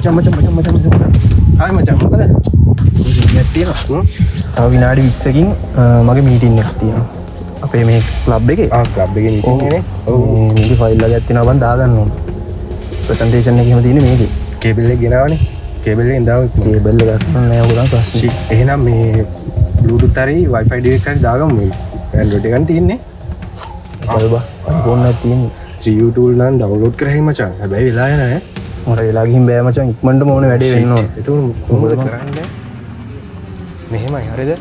මචං ආයි මචං මොකද මීටින් එකක් තියෙනවා තව විනාඩි 20කින් මගේ මීටින් එකක් තියෙනවා අපේ මේ ක්ලබ් එකේ ක්ලබ් එකේ මීටින් එකනේ ඔව් මේකේ ෆයිල් එකක් තියෙනවා බං දාගන්න ඕන ප්‍රසන්ටේෂන් එකේම තියෙන්නේ මේකේ කේබල් එක ගෙනාවනේ කේබල් එකෙන් දාව කේබල් එකක් නෑ ඔක තමයි ප්‍රශ්නේ එහෙනම් මේ බ්ලූටූත් හරි වයිෆයි ඩිවයිස් හරි දාගමු මේ ඇන්ඩ්‍රොයිඩ් එකෙන් තියෙන්නේ අය බා ෆෝන් එකක් තියෙන්නේ 3U tool නම් ඩවුන්ලෝඩ් කරහයි මචං හැබැයි වෙලා නැහැ මට වෙලා ගිහින් බෑ මචං ඉක්මනට මොන වැඩේ වෙන්න ඕන ඒක කොහොමද කරන්නේ මෙහෙමයි හරිද ඒක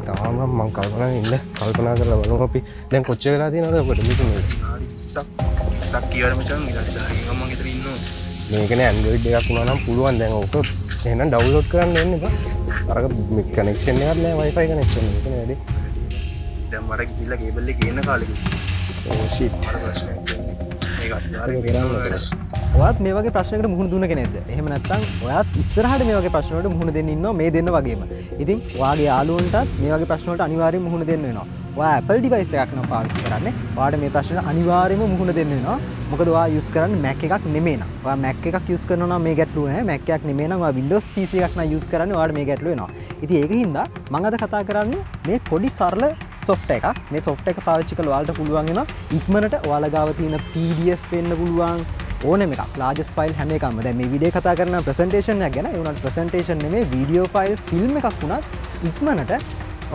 තමයි මම කල්පනා කරලා බලමු අපි දැන් කොච්චර වෙලා තියෙනවද ඔකට මේක මේ 20ක් කියවල මචං ඊට 10 මම ගෙදර ඉන්නවා මේකනේ ඇන්ඩ්‍රොයිඩ් එකක් වුණා නම් පුළුවන් දැන් ඔක එහෙනම් ඩවුන්ලෝඩ් කරන්න එන්න බා අර කනෙක්ෂන් එකක් නෑ වයිෆයි කනෙක්ෂන් එක නේ වැඩි දැන් මට ගිහිල්ලා කේබල් එක ගේන්න කාලෙක ඕ ෂිට් මට ප්‍රශ්නයක් ඒක අනිවාර්යයෙන් කරන්න ඔයාත් මේ වගේ ප්‍රශ්නයකට මුහුණ දුන්න කෙනෙක්ද? එහෙම නැත්නම් ඔයාත් ඉස්සරහට මේ වගේ ප්‍රශ්න වලට මුහුණ දෙන්න ඉන්නවා මේ දෙන්න වගේම. ඉතින් ඔයාගේ යාළුවන්ටත් මේ වගේ ප්‍රශ්න වලට අනිවාර්යයෙන් මුහුණ දෙන්න වෙනවා. ඔයා Apple device එකක් නම් පාවිච්චි කරන්නේ. ඔයාට මේ ප්‍රශ්නෙට අනිවාර්යයෙන්ම මුහුණ දෙන්න වෙනවා. මොකද ඔයා use කරන්නේ Mac එකක් නෙමෙයි නා. ඔයා Mac එකක් use කරනවා නම් මේ ගැටලුව නැහැ. Mac එකක් නෙමෙයි නම් ඔයා Windows PC එකක් නම් use කරන්නේ ඔයාට මේ ගැටලුව වෙනවා. ඉතින් ඒක හින්දා මම අද කතා කරන්නේ මේ පොඩි සරල software එකක්. මේ software එක පාවිච්චි කරලා ඔයාලට පුළුවන් වෙනවා ඉක්මනට ඔයාලා ගාව තියෙන PDF වෙන්න පුළුවන් ඕනෙම එකක් largest file හැම එකක්ම දැන් මේ වීඩියෝ කතා කරන presentation එකක් ගැන ඒ උනාට presentation නෙමෙයි video file film එකක් වුණත් ඉක්මනට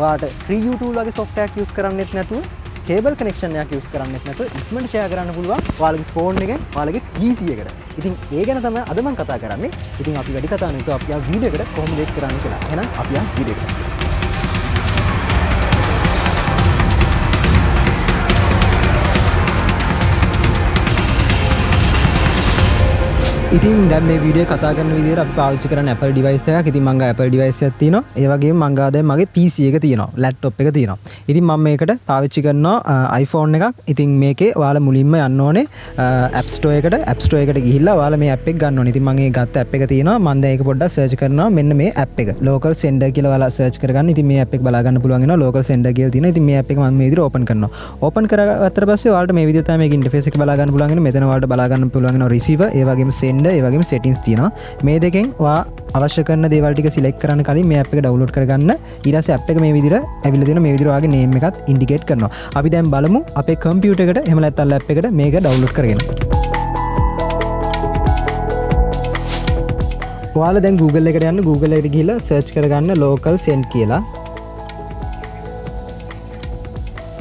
ඔයාට 3U tool වගේ software එකක් use කරන්නෙත් නැතුව cable connection එකක් use කරන්නෙත් නැතුව ඉක්මනට share කරන්න පුළුවන් ඔයාලගේ phone එකෙන් ඔයාලගේ PC එකට. ඉතින් ඒ ගැන තමයි අද මම කතා කරන්නේ. ඉතින් අපි වැඩි කතා නැතුව අපි ආ වීඩියෝ එකට කොහොමද ඒක කරන්නේ කියලා. එහෙනම් අපි ආ වීඩියෝ එකට. ඉතින් දැන් මේ වීඩියෝ කතා කරන විදිහට අපි පාවිච්චි කරන්නේ Apple device එකක්. ඉතින් මම ගා Apple device එකක් තියෙනවා. ඒ වගේම මම ගා දැන් මගේ PC එක තියෙනවා. laptop එක තියෙනවා. ඉතින් මම මේකට පාවිච්චි කරනවා iPhone එකක්. ඉතින් මේකේ ඔයාලා මුලින්ම යන්න ඕනේ App Store එකට ගිහිල්ලා ඔයාලා මේ app එක ගන්න ඕනේ. ඉතින් මම ඒ ගත්ත app එක තියෙනවා. මම දැන් ඒක පොඩ්ඩක් search කරනවා. මෙන්න මේ app එක. local sender කියලා ඔයාලා search කරගන්න. ඉතින් මේ app එක බලා ගන්න පුළුවන් වෙනවා. local sender කියලා තියෙනවා. ඉතින් මේ app එක මම මේ විදිහට open කරනවා. open කරගත්තට පස්සේ ඔයාලට මේ විදිහට තමයි මේක interface එක බලා ගන්න පුළුවන් වෙනවා. මෙතන ඔයාලට බලා ගන්න පුළුවන් වෙනවා receiver, ඒ වගේම sender, ඒ වගේම settings තියෙනවා. මේ දෙකෙන් ඔයා අවශ්‍ය කරන දේවල් ටික select කරන්න කලින් මේ app එක download කරගන්න. ඊට පස්සේ app එක මේ විදිහට ඇවිල්ලා තියෙනවා. මේ විදිහට ඔයාගේ name එකත් indicate කරනවා. අපි දැන් බලමු අපේ computer එකට එහෙම නැත්නම් app එකට මේක download කරගෙන. ඔයාලා දැන් Google එකට යන්න. Google එකට ගිහිල්ලා search කරගන්න local send කියලා.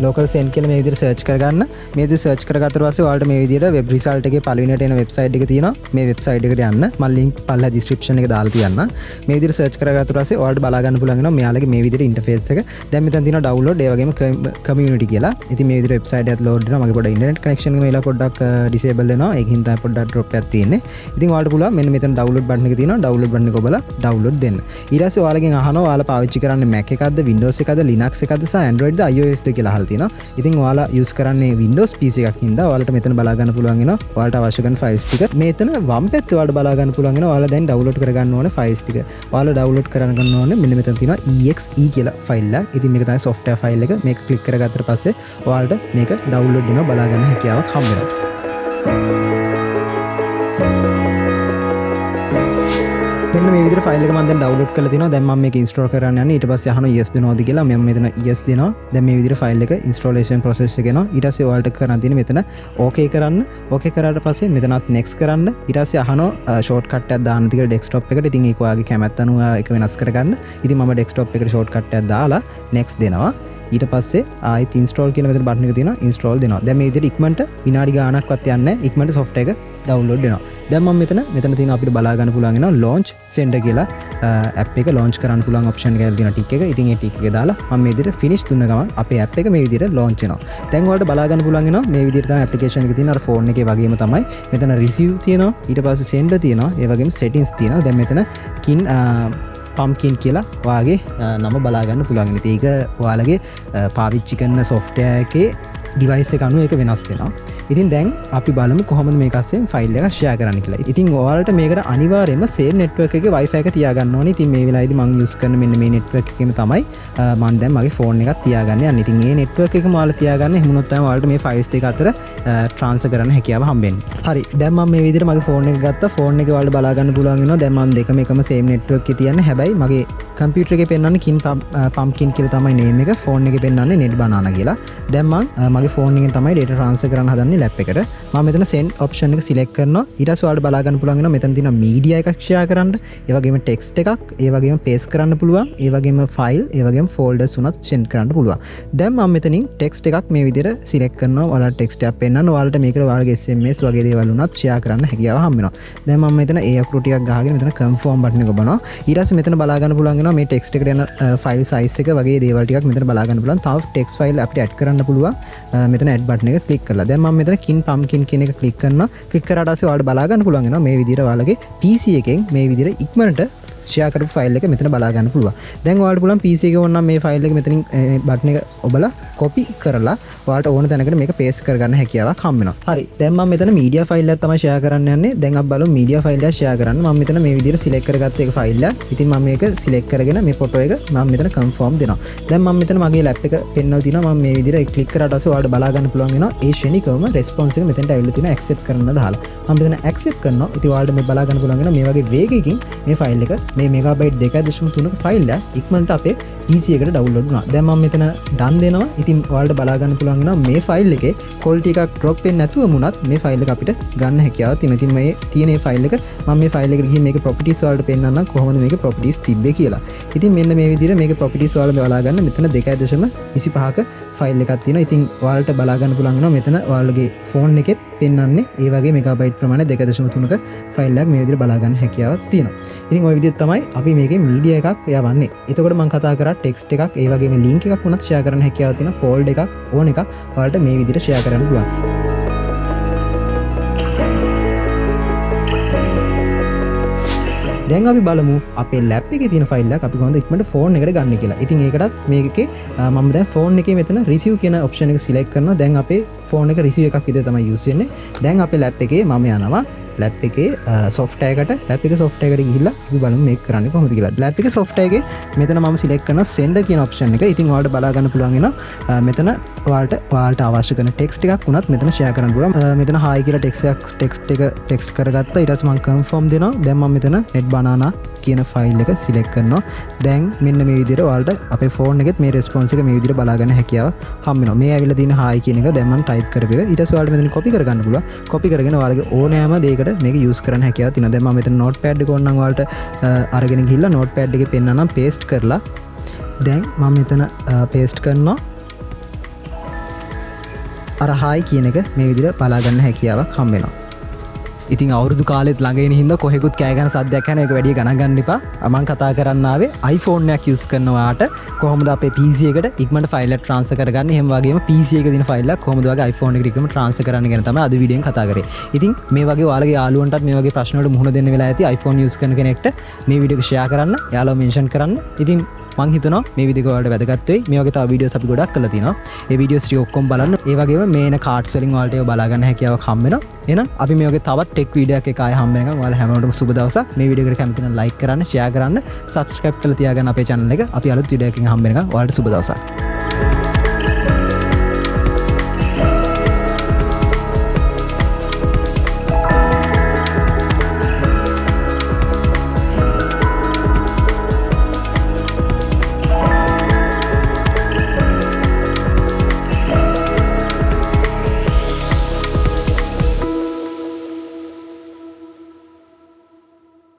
local send කියලා මේ විදිහට search කරගන්න. මේ විදිහට search කරගත්තට පස්සේ ඔයාලට මේ විදිහට web result එකේ පළවෙනියට එන website එක තියෙනවා. මේ website එකට යන්න. මම link පල්ලා description එකේ දාලා තියන්න. මේ විදිහට search කරගත්තට පස්සේ ඔයාලට බලා ගන්න පුළුවන් වෙනවා මෙයාලගේ මේ විදිහට interface එක. දැන් මෙතන තියෙනවා download ඒ වගේම community කියලා. ඉතින් මේ විදිහට website එකත් load වෙනවා. මගේ පොඩ්ඩක් internet connection එක මේලා පොඩ්ඩක් disable වෙනවා. ඒකින් තමයි පොඩ්ඩක් drop එකක් තියෙන්නේ. ඉතින් ඔයාලට පුළුවන් මෙන්න මෙතන download button එක තියෙනවා. download button එක ඔබලා download දෙන්න. ඊට පස්සේ ඔයාලගෙන් අහනවා ඔයාලා පාවිච්චි කරන්නේ Mac එකක්ද Windows එකක්ද Linux එකක්ද සහ Android ද iOS ද කියලා අහලා තියෙනවා. ඉතින් ඔයාලා use කරන්නේ Windows PC එකක් හින්දා ඔයාලට මෙතන බලා ගන්න පුළුවන් වෙනවා. ඔයාලට අවශ්‍ය කරන files ටික මෙතන වම් පැත්තේ ඔයාලට බලා ගන්න පුළුවන් වෙනවා. ඔයාලා දැන් download කරගන්න ඕනේ files ටික. ඔයාලා download කරගන්න ඕනේ මෙන්න මෙතන තියෙනවා exe කියලා file එක. ඉතින් මේක තමයි software file එක. මේක click කරගත්තට පස්සේ ඔයාලට මේක download වෙනවා බලා ගන්න හැකියාවක් හම්බ වෙනවා. මෙන්න මේ විදිහට ෆයිල් එක මම දැන් ඩවුන්ලෝඩ් කරලා තිනවා. දැන් මම මේක ඉන්ස්ටෝල් කරන්න යන්නේ. ඊට පස්සේ අහනවා yes දෙනවද කියලා. මම මෙතන yes දෙනවා. දැන් මේ විදිහට ෆයිල් එක ඉන්ස්ටෝලේෂන් process එක යනවා. ඊට පස්සේ ඔයාලට කරන්න තියෙන්නේ මෙතන okay කරන්න. okay කරාට පස්සේ මෙතනත් next කරන්න. ඊට පස්සේ අහනවා shortcut එකක් දාන්න තියලා desktop එකට. ඉතින් ඒක ඔයාගේ කැමැත්ත අනුව ඒක වෙනස් කරගන්න. ඉතින් මම desktop එකට shortcut එකක් දාලා next දෙනවා. ඊට පස්සේ ආයෙත් install කියලා මෙතන බටන් එක තියෙනවා. install දෙනවා. දැන් මේ විදිහට ඉක්මනට විනාඩි ගාණක්වත් යන්නේ නැහැ. ඉක්මනට software එක download වෙනවා. දැන් මම මෙතන තියෙන අපිට බලා ගන්න පුළුවන් වෙනවා launch sender කියලා app එක launch කරන්න පුළුවන් option එකක් තියෙන tick එක. ඉතින් ඒ tick එක දාලා මම මේ විදිහට finish දුන්න ගමන් අපේ app එක මේ විදිහට launch වෙනවා. දැන් ඔයාලට බලා ගන්න පුළුවන් වෙනවා මේ විදිහට තමයි application එක තියෙන අර phone එකේ වගේම තමයි. මෙතන receive තියෙනවා. ඊට පස්සේ sender තියෙනවා. ඒ වගේම settings තියෙනවා. දැන් මෙතන pumpkin කියලා ඔයාගේ නම බලා ගන්න පුළුවන්. ඉතින් ඒක ඔයාලගේ පාවිච්චි කරන software එකේ ඩිවයිස් එක අනුව ඒක වෙනස් වෙනවා. ඉතින් දැන් අපි බලමු කොහොමද මේක අස්සෙන් ෆයිල් එක ෂෙයා කරන්න කියලා. ඉතින් ඔයාලට මේකට අනිවාර්යයෙන්ම සේම් නෙට්වර්ක් එකේ Wi-Fi එක තියාගන්න ඕනේ. ඉතින් මේ වෙලාවේදී මම යූස් කරන මෙන්න මේ නෙට්වර්ක් එකේම තමයි මම දැන් මගේ ෆෝන් එකත් තියාගන්න යන්නේ. ඉතින් මේ නෙට්වර්ක් එකම ඔයාලා තියාගන්න. එහෙම වුණොත් තමයි ඔයාලට මේ ෆයිල්ස් දෙක අතර ට්‍රාන්ස්ෆර් කරන්න හැකියාව හම්බෙන්නේ. හරි. දැන් මම මේ විදිහට මගේ ෆෝන් එක ගත්තා. ෆෝන් එකේ ඔයාලට බලා ගන්න පුළුවන් වෙනවා. දැන් මම දෙකම එකම සේම් නෙට්වර්ක් එකේ තියන්නේ. හැබැයි මගේ කම්පියුටර් එකේ පෙන්වන්නේ කින් පම්කින් කියලා තමයි නේම් එක. ෆෝන් එකේ පෙන්වන්නේ net banana කියලා. දැන් මම මගේ ෆෝන් එකෙන් තමයි data transfer කරන්න හදන්නේ ලැප් එකට. මම මෙතන send option එක select කරනවා. ඊට පස්සේ ඔයාලට බලා ගන්න පුළුවන් වෙනවා මෙතන තියෙන media එකක් share කරන්න. ඒ වගේම text එකක්, ඒ වගේම paste කරන්න පුළුවන්. ඒ වගේම file, ඒ වගේම folders උනත් send කරන්න පුළුවන්. දැන් මම මෙතනින් text එකක් මේ විදිහට select කරනවා. ඔයාලට text එකක් පෙන්වන්න. ඔයාලට මේකට ඔයාලගේ SMS වගේ දේවල් උනත් share කරන්න හැකියාව හම්බ වෙනවා. දැන් මම මෙතන ඒ අකුරු ටිකක් ගහගෙන මෙතන confirm button එක ඔබනවා. ඊට පස්සේ මෙතන බලා ගන්න පුළුවන් වෙනවා මේ text එකට යන file size එක වගේ දේවල් ටිකක් මෙතන බලා ගන්න පුළුවන්. තව text file අපිට add කරන්න පුළුවන්. මෙතන add button එක click කරලා. දැන් මම මෙතන kin pumpkin කියන එක click කරනවා. click කරාට පස්සේ ඔයාලට බලා ගන්න පුළුවන් වෙනවා මේ විදිහට ඔයාලගේ PC එකෙන් මේ විදිහට ඉක්මනට ෂෙයා කරපු ෆයිල් එක මෙතන බලා ගන්න පුළුවන්. දැන් ඔයාලට පුළුවන් PC එකේ ඕන නම් මේ ෆයිල් එක මෙතනින් බටන් එක ඔබලා copy කරලා ඔයාලට ඕන තැනකට මේක paste කරගන්න හැකියාවක් හම්බ වෙනවා. හරි. දැන් මම මෙතන media file එකක් තමයි share කරන්න යන්නේ. දැන් අපි බලමු media file එක share කරන්න. මම මෙතන මේ විදිහට select කරගත්ත එක ෆයිල් එක. ඉතින් මම මේක select කරගෙන මේ photo එක මම මෙතන confirm දෙනවා. දැන් මම මෙතන මගේ lap එක පෙන්වලා තිනවා. මම මේ විදිහට click කරාට පස්සේ ඔයාලට බලා ගන්න පුළුවන් වෙනවා ඒ ශනිකවම response එක මෙතනට ඇවිල්ලා තිනවා accept කරන්න දාලා. මම මෙතන accept කරනවා. ඉතින් ඔයාලට මේ බලා ගන්න පුළුවන් වෙනවා මේ වගේ වේගයකින් මේ ෆයිල් එක මේ මෙගාබයිට් 2.3ක ෆයිල් එක ඉක්මනට අපේ PC එකට ඩවුන්ලෝඩ් වුණා. දැන් මම මෙතන done දෙනවා. ඉතින් ඔයාලට බලා ගන්න පුළුවන් වෙනවා මේ ෆයිල් එකේ quality එකක් drop වෙන්නේ නැතුව මුණත් මේ ෆයිල් එක අපිට ගන්න හැකියාවක් තියෙනවා. ඉතින් මේ තියෙන මේ ෆයිල් එක මම මේ ෆයිල් එකට ගිහින් මේකේ properties වලට පෙන්නන්නම් කොහොමද මේකේ properties තිබ්බේ කියලා. ඉතින් මෙන්න මේ විදිහට මේකේ properties වල බලා ගන්න මෙතන 2.25ක ෆයිල් එකක් තියෙනවා. ඉතින් ඔයාලට බලා ගන්න පුළුවන් වෙනවා මෙතන ඔයාලගේ ෆෝන් එකෙත් පෙන්වන්නේ ඒ වගේ මෙගාබයිට් ප්‍රමාණය 2.3ක ෆයිල් එකක් මේ විදිහට බලා ගන්න හැකියාවක් තියෙනවා. ඉතින් ওই විදිහට තමයි අපි මේකේ මීඩියා එකක් යවන්නේ. එතකොට මම කතා කරා ටෙක්ස්ට් එකක් ඒ වගේම ලින්ක් එකක් වුණත් ෂෙයා කරන්න හැකියාව තියෙන ෆෝල්ඩර් එකක් ඕන එකක් ඔයාලට මේ විදිහට ෂෙයා කරන්න පුළුවන්. දැන් අපි බලමු අපේ ලැප් එකේ තියෙන ෆයිල් එක අපි කොහොමද ඉක්මනට ෆෝන් එකට ගන්න කියලා. ඉතින් ඒකටත් මේකේ මම දැන් ෆෝන් එකේ මෙතන receive කියන option එක select කරනවා. දැන් අපේ ෆෝන් එක receive එකක් විදිහට තමයි use වෙන්නේ. දැන් අපේ ලැප් එකේ මම යනවා ලැප් එකේ software එකට. ලැප් එකේ software එකට ගිහිල්ලා අපි බලමු මේක කරන්නේ කොහොමද කියලා. ලැප් එකේ software එකේ මෙතන මම select කරනවා send කියන option එක. ඉතින් ඔයාලට බලා ගන්න පුළුවන් වෙනවා මෙතන ඔයාලට අවශ්‍ය කරන text එකක් වුණත් මෙතන share කරන්න පුළුවන්. මෙතන hi කියලා text එක text කරගත්තා. ඊට පස්සේ මම confirm දෙනවා. දැන් මම මෙතන net banana කියන ෆයිල් එක select කරනවා. දැන් මෙන්න මේ විදිහට ඔයාලට අපේ ෆෝන් එකෙත් මේ response එක මේ විදිහට බලා ගන්න හැකියාව හම්බ වෙනවා. මේ ඇවිල්ලා තියෙන hi කියන එක දැන් මම type කරපු එක. ඊට පස්සේ ඔයාලට මෙතන copy කරගන්න පුළුවන්. copy කරගෙන ඔයාලගේ ඕනෑම දෙයකට මේක use කරන්න හැකියාව තියෙනවා. දැන් මම මෙතන notepad එක ඕනනම් ඔයාලට අරගෙන ගිහිල්ලා notepad එකේ පෙන්නනම් paste කරලා දැන් මම මෙතන paste කරනවා. අර hi කියන එක මේ විදිහට බලා ගන්න හැකියාවක් හම්බ වෙනවා. ඉතින් අවුරුදු කාලෙත් ළඟගෙන හින්දා කොහෙකුත් කෑ ගන්න සද්දයක් යන එක වැඩි ගණන් ගන්න එපා. මම කතා කරන්න ආවේ iPhone එකක් use කරනවාට කොහොමද අපේ PC එකට ඉක්මනට ෆයිල් එක transfer කරගන්නේ. එහෙම වගේම PC එකේ තියෙන ෆයිල් එක කොහොමද වගේ iPhone එකට ඉක්මනට transfer කරන්න ගැන තමයි අද වීඩියෝෙන් කතා කරේ. ඉතින් මේ වගේ ඔයාලගේ යාළුවන්ටත් මේ වගේ ප්‍රශ්න වලට මුහුණ දෙන්න වෙලා ඇති iPhone use කරන කෙනෙක්ට මේ වීඩියෝ එක share කරන්න, යාළුවා mention කරන්න. ඉතින් මං හිතනවා මේ වීඩියෝ එක ඔයාලට වැදගත් වෙයි. මේ වගේ තව වීඩියෝස් අපි ගොඩක් කරලා තිනවා. ඒ වීඩියෝස් ටික ඔක්කොම බලන්න. ඒ වගේම මේන කාඩ්ස් වලින් ඔයාලට ඒව බලා ගන්න හැකියාවක් හම්බ වෙනවා. එහෙනම් අපි මේ වගේ තවත් ටෙක් වීඩියෝ එකක් ආයෙ හම්බ වෙනකම් ඔයාලා හැමෝටම සුබ දවසක්. මේ වීඩියෝ එකට කැමති නම් like කරන්න, share කරන්න, subscribe කරලා තියාගන්න අපේ channel එක. අපි අලුත් වීඩියෝ එකකින් හම්බ වෙනකම් ඔයාලට සුබ දවසක්.